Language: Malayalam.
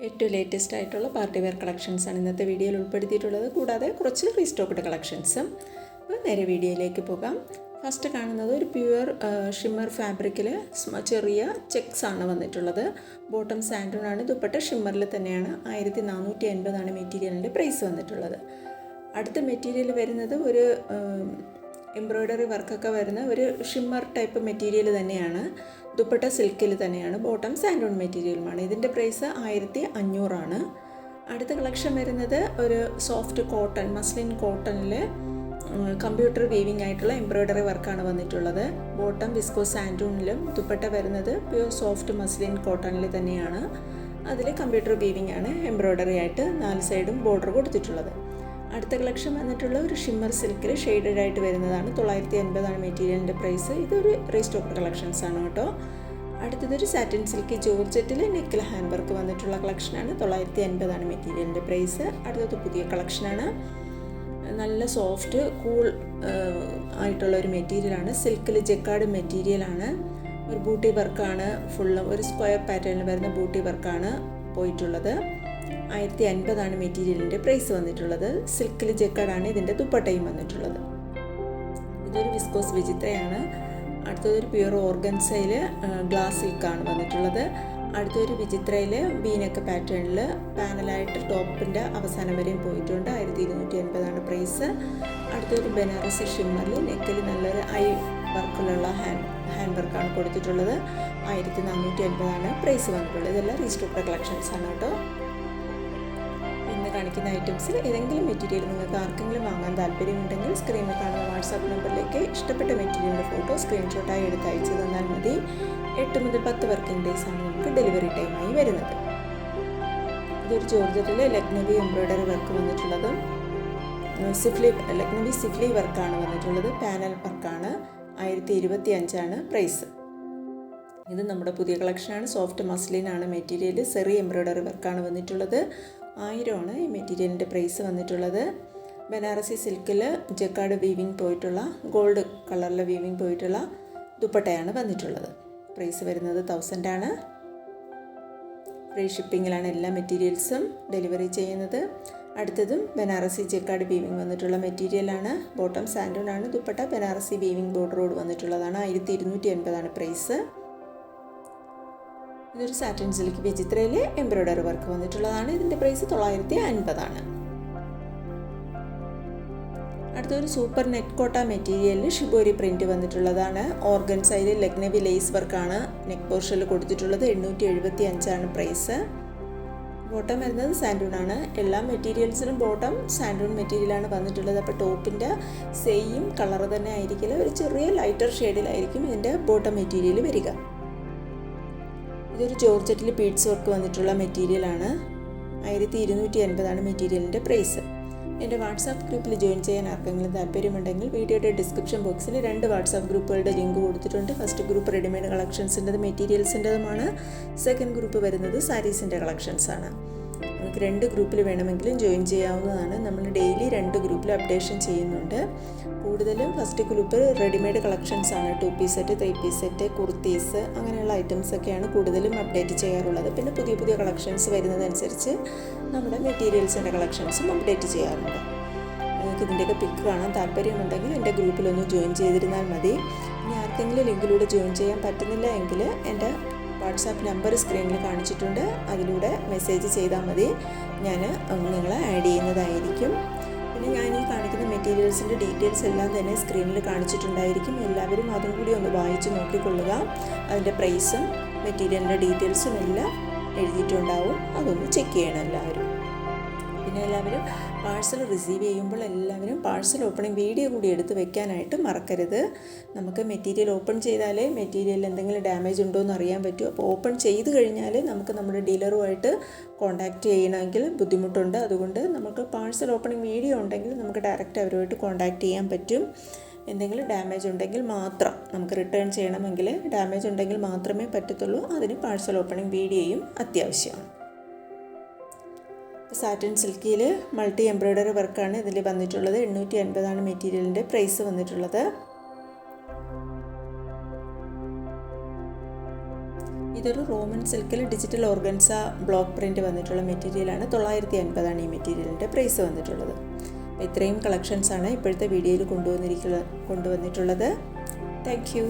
ഏറ്റവും ലേറ്റസ്റ്റ് ആയിട്ടുള്ള പാർട്ടി വെയർ കളക്ഷൻസാണ് ഇന്നത്തെ വീഡിയോയിൽ ഉൾപ്പെടുത്തിയിട്ടുള്ളത്. കൂടാതെ കുറച്ച് റീസ്റ്റോക്ക്ഡ് കളക്ഷൻസും. നേരെ വീഡിയോയിലേക്ക് പോകാം. ഫസ്റ്റ് കാണുന്നത് ഒരു പ്യുവർ ഷിമ്മർ ഫാബ്രിക്കിൽ ചെറിയ ചെക്സ് ആണ് വന്നിട്ടുള്ളത്. ബോട്ടം സാൻഡൂൺ ആണ്, ദുപ്പട്ട ഷിമ്മറിൽ തന്നെയാണ്. 1480 മെറ്റീരിയലിൻ്റെ പ്രൈസ് വന്നിട്ടുള്ളത്. അടുത്ത മെറ്റീരിയൽ വരുന്നത് ഒരു എംബ്രോയ്ഡറി വർക്കൊക്കെ വരുന്ന ഒരു ഷിമ്മർ ടൈപ്പ് മെറ്റീരിയൽ തന്നെയാണ്. ദുപ്പട്ട സിൽക്കിൽ തന്നെയാണ്, ബോട്ടം സാൻഡൂൺ മെറ്റീരിയലുമാണ്. ഇതിൻ്റെ പ്രൈസ് 1500 ആണ്. അടുത്ത കളക്ഷൻ വരുന്നത് ഒരു സോഫ്റ്റ് കോട്ടൺ, മസ്ലിൻ കോട്ടണിൽ കമ്പ്യൂട്ടർ വീവിംഗ് ആയിട്ടുള്ള എംബ്രോയ്ഡറി വർക്കാണ് വന്നിട്ടുള്ളത്. ബോട്ടം വിസ്കോ സാൻഡൂണിലും ദുപ്പട്ട വരുന്നത് പ്യൂർ സോഫ്റ്റ് മസ്ലിൻ കോട്ടണിൽ തന്നെയാണ്. അതിൽ കമ്പ്യൂട്ടർ വീവിംഗ് ആണ്, എംബ്രോയ്ഡറി ആയിട്ട് 4 സൈഡും ബോർഡർ കൊടുത്തിട്ടുള്ളത്. അടുത്ത കളക്ഷൻ വന്നിട്ടുള്ള ഒരു ഷിമ്മർ സിൽക്കിൽ ഷെയ്ഡഡ് ആയിട്ട് വരുന്നതാണ്. 980 മെറ്റീരിയലിൻ്റെ പ്രൈസ്. ഇതൊരു റീസ്റ്റോക്ക്ഡ് കളക്ഷൻസ് ആണ് കേട്ടോ. അടുത്തതൊരു സാറ്റിൻ സിൽക്കി ജോർജറ്റിൽ നെക്കിൽ ഹാൻഡ് വർക്ക് വന്നിട്ടുള്ള കളക്ഷനാണ്. 980 മെറ്റീരിയലിൻ്റെ പ്രൈസ്. അടുത്തത് പുതിയ കളക്ഷനാണ്. നല്ല സോഫ്റ്റ് കൂൾ ആയിട്ടുള്ള ഒരു മെറ്റീരിയലാണ്. സിൽക്കിൽ ജെക്കാർഡ് മെറ്റീരിയലാണ്. ഒരു ബൂട്ടി വർക്കാണ്, ഫുള്ളും ഒരു സ്ക്വയർ പാറ്റേണിൽ വരുന്ന ബൂട്ടി വർക്കാണ് പോയിട്ടുള്ളത്. 1050 മെറ്റീരിയലിൻ്റെ പ്രൈസ് വന്നിട്ടുള്ളത്. സിൽക്കിൽ ജെക്കാർഡാണ് ഇതിൻ്റെ ദുപ്പട്ടയും വന്നിട്ടുള്ളത്. ഇതൊരു വിസ്കോസ് വിചിത്രയാണ്. അടുത്തതൊരു പ്യുവർ ഓർഗൻസയിൽ ഗ്ലാസ് സിൽക്കാണ് വന്നിട്ടുള്ളത്. അടുത്തൊരു വിചിത്രയിൽ വീനക്ക് പാറ്റേണിൽ പാനലായിട്ട് ടോപ്പിൻ്റെ അവസാനം വരെയും പോയിട്ടുണ്ട്. 1280 പ്രൈസ്. അടുത്തൊരു ബനാറസി ഷിമ്മറിൽ നെക്കിൽ നല്ലൊരു ഐ വർക്കിലുള്ള ഹാൻഡ് വർക്കാണ് കൊടുത്തിട്ടുള്ളത്. 1480 പ്രൈസ് വന്നിട്ടുള്ളത്. ഇതെല്ലാം റീസ്റ്റോക്ക്ഡ് കളക്ഷൻസ് ആണ് കേട്ടോ. ഇന്ന് കാണിക്കുന്ന ഐറ്റംസിൽ ഏതെങ്കിലും മെറ്റീരിയൽ നിങ്ങൾക്ക് ആർക്കെങ്കിലും വാങ്ങാൻ താല്പര്യമുണ്ടെങ്കിൽ സ്ക്രീനിൽ കാണുന്ന വാട്സാപ്പ് നമ്പറിലേക്ക് ഇഷ്ടപ്പെട്ട മെറ്റീരിയലിൻ്റെ ഫോട്ടോ സ്ക്രീൻഷോട്ടായി എടുത്ത് അയച്ചു തന്നാൽ മതി. 8 മുതൽ 10 വർക്കിംഗ് ഡേയ്സ് ആണ് നമുക്ക് ഡെലിവറി ടൈമായി വരുന്നത്. ഇതൊരു ജോർജറ്റിലെ ലക്നവി എംബ്രോയ്ഡറി വർക്ക് വന്നിട്ടുള്ളത്. ലക്നവി സിഫ്ലി വർക്കാണ് വന്നിട്ടുള്ളത്. പാനൽ വർക്കാണ്. 1025 പ്രൈസ്. ഇത് നമ്മുടെ പുതിയ കളക്ഷനാണ്. സോഫ്റ്റ് മസ്ലിനാണ് മെറ്റീരിയൽ. സെറി എംബ്രോയ്ഡറി വർക്കാണ് വന്നിട്ടുള്ളത്. 1000 ഈ മെറ്റീരിയലിൻ്റെ പ്രൈസ് വന്നിട്ടുള്ളത്. ബനാറസി സിൽക്കിൽ ജക്കാർഡ് വീവിങ് പോയിട്ടുള്ള ഗോൾഡ് കളറിലെ വീവിങ് പോയിട്ടുള്ള ദുപ്പട്ടയാണ് വന്നിട്ടുള്ളത്. പ്രൈസ് വരുന്നത് 1000 ആണ്. ഫ്രീ ഷിപ്പിങ്ങിലാണ് എല്ലാ മെറ്റീരിയൽസും ഡെലിവറി ചെയ്യുന്നത്. അടുത്തതും ബനാറസി ജക്കാർഡ് വീവിങ് വന്നിട്ടുള്ള മെറ്റീരിയലാണ്. ബോട്ടം സാൻഡൂൺ ആണ്, ദുപ്പട്ട ബനാറസി വീവിങ് ബോർഡറോട് വന്നിട്ടുള്ളതാണ്. 1280 പ്രൈസ്. ഇതൊരു സാറ്റിൻ സിൽക്ക് വിചിത്രയിൽ എംബ്രോയ്ഡറി വർക്ക് വന്നിട്ടുള്ളതാണ്. ഇതിൻ്റെ പ്രൈസ് 950. അടുത്തൊരു സൂപ്പർ നെറ്റ് കോട്ട മെറ്റീരിയലിൽ ഷിബോരി പ്രിൻറ്റ് വന്നിട്ടുള്ളതാണ്. ഓർഗൻസയിൽ ലക്നവി ലേസ് വർക്കാണ് നെക്ക് പോർഷനിൽ കൊടുത്തിട്ടുള്ളത്. 875 പ്രൈസ്. ബോട്ടം വരുന്നത് സാൻഡൂൺ ആണ്. എല്ലാ മെറ്റീരിയൽസിലും ബോട്ടം സാൻഡൂൺ മെറ്റീരിയലാണ് വന്നിട്ടുള്ളത്. അപ്പോൾ ടോപ്പിൻ്റെ സെയിം കളർ തന്നെ ആയിരിക്കില്ല, ഒരു ചെറിയ ലൈറ്റർ ഷെയ്ഡിലായിരിക്കും ഇതിൻ്റെ ബോട്ടം മെറ്റീരിയൽ വരിക. ഇതൊരു ജോർജറ്റിൽ ബീഡ്സ് വർക്ക് വന്നിട്ടുള്ള മെറ്റീരിയലാണ്. 1280 മെറ്റീരിയലിൻ്റെ പ്രൈസ്. എൻ്റെ വാട്സാപ്പ് ഗ്രൂപ്പിൽ ജോയിൻ ചെയ്യാൻ ആർക്കെങ്കിലും താല്പര്യമുണ്ടെങ്കിൽ വീഡിയോയുടെ ഡിസ്ക്രിപ്ഷൻ ബോക്സിൽ 2 വാട്സാപ്പ് ഗ്രൂപ്പുകളുടെ ലിങ്ക് കൊടുത്തിട്ടുണ്ട്. ഫസ്റ്റ് ഗ്രൂപ്പ് റെഡിമെയ്ഡ് കളക്ഷൻസിൻ്റെതും മെറ്റീരിയൽസിൻ്റെതുമാണ്. സെക്കൻഡ് ഗ്രൂപ്പ് വരുന്നത് സാരീസിൻ്റെ കളക്ഷൻസാണ്. നമുക്ക് 2 ഗ്രൂപ്പിൽ വേണമെങ്കിലും ജോയിൻ ചെയ്യാവുന്നതാണ്. നമ്മൾ ഡെയിലി 2 ഗ്രൂപ്പിൽ അപ്ഡേഷൻ ചെയ്യുന്നുണ്ട്. കൂടുതലും ഫസ്റ്റ് ഗ്രൂപ്പ് റെഡിമെയ്ഡ് കളക്ഷൻസ് ആണ്. 2 piece set, 3 piece set, kurtis അങ്ങനെയുള്ള ഐറ്റംസൊക്കെയാണ് കൂടുതലും അപ്ഡേറ്റ് ചെയ്യാറുള്ളത്. പിന്നെ പുതിയ പുതിയ കളക്ഷൻസ് വരുന്നതനുസരിച്ച് നമ്മുടെ മെറ്റീരിയൽസിൻ്റെ കളക്ഷൻസും അപ്ഡേറ്റ് ചെയ്യാറുണ്ട്. നിങ്ങൾക്ക് ഇതിൻ്റെയൊക്കെ പിക്ക് കാണാൻ താല്പര്യമുണ്ടെങ്കിൽ എൻ്റെ ഗ്രൂപ്പിലൊന്ന് ജോയിൻ ചെയ്തിരുന്നാൽ മതി. ഇനി ആർക്കെങ്കിലും ലിങ്കിലൂടെ ജോയിൻ ചെയ്യാൻ പറ്റുന്നില്ല എങ്കിൽ എൻ്റെ വാട്സാപ്പ് നമ്പർ സ്ക്രീനിൽ കാണിച്ചിട്ടുണ്ട്. അതിലൂടെ മെസ്സേജ് ചെയ്താൽ മതി, ഞാൻ നിങ്ങളെ ആഡ് ചെയ്യുന്നതായിരിക്കും. പിന്നെ ഞാൻ ഈ കാണിക്കുന്ന മെറ്റീരിയൽസിൻ്റെ ഡീറ്റെയിൽസ് എല്ലാം തന്നെ സ്ക്രീനിൽ കാണിച്ചിട്ടുണ്ടായിരിക്കും. എല്ലാവരും അതും കൂടി ഒന്ന് വായിച്ച് നോക്കിക്കൊള്ളുക. അതിൻ്റെ പ്രൈസും മെറ്റീരിയലിൻ്റെ ഡീറ്റെയിൽസും എല്ലാം എഴുതിയിട്ടുണ്ടാവും. അതൊന്ന് ചെക്ക് ചെയ്യണം എല്ലാവരും. പിന്നെ എല്ലാവരും പാഴ്സൽ റിസീവ് ചെയ്യുമ്പോൾ എല്ലാവരും പാഴ്സൽ ഓപ്പണിംഗ് വീഡിയോ കൂടി എടുത്ത് വെക്കാനായിട്ട് മറക്കരുത്. നമുക്ക് മെറ്റീരിയൽ ഓപ്പൺ ചെയ്താലേ മെറ്റീരിയലിൽ എന്തെങ്കിലും ഡാമേജ് ഉണ്ടോ എന്ന് അറിയാൻ പറ്റും. അപ്പോൾ ഓപ്പൺ ചെയ്ത് കഴിഞ്ഞാൽ നമുക്ക് നമ്മുടെ ഡീലറുമായിട്ട് കോൺടാക്റ്റ് ചെയ്യണമെങ്കിൽ ബുദ്ധിമുട്ടുണ്ട്. അതുകൊണ്ട് നമുക്ക് പാഴ്സൽ ഓപ്പണിംഗ് വീഡിയോ ഉണ്ടെങ്കിൽ നമുക്ക് ഡയറക്റ്റ് അവരുമായിട്ട് കോൺടാക്റ്റ് ചെയ്യാൻ പറ്റും. എന്തെങ്കിലും ഡാമേജ് ഉണ്ടെങ്കിൽ മാത്രം നമുക്ക് റിട്ടേൺ ചെയ്യണമെങ്കിൽ ഡാമേജ് ഉണ്ടെങ്കിൽ മാത്രമേ പറ്റത്തുള്ളൂ. അതിന് പാഴ്സൽ ഓപ്പണിംഗ് വീഡിയോയും അത്യാവശ്യമാണ്. സാറ്റിൻ സിൽക്കിയിൽ മൾട്ടി എംബ്രോയ്ഡറി വർക്കാണ് ഇതിൽ വന്നിട്ടുള്ളത്. 880 മെറ്റീരിയലിൻ്റെ പ്രൈസ് വന്നിട്ടുള്ളത്. ഇതൊരു റോമൻ സിൽക്കിൽ ഡിജിറ്റൽ ഓർഗൻസ ബ്ലോക്ക് പ്രിൻറ്റ് വന്നിട്ടുള്ള മെറ്റീരിയലാണ്. 950 ഈ മെറ്റീരിയലിൻ്റെ പ്രൈസ് വന്നിട്ടുള്ളത്. അപ്പോൾ ഇത്രയും കളക്ഷൻസാണ് ഇപ്പോഴത്തെ വീഡിയോയിൽ കൊണ്ടുവന്നിട്ടുള്ളത്. Thank you.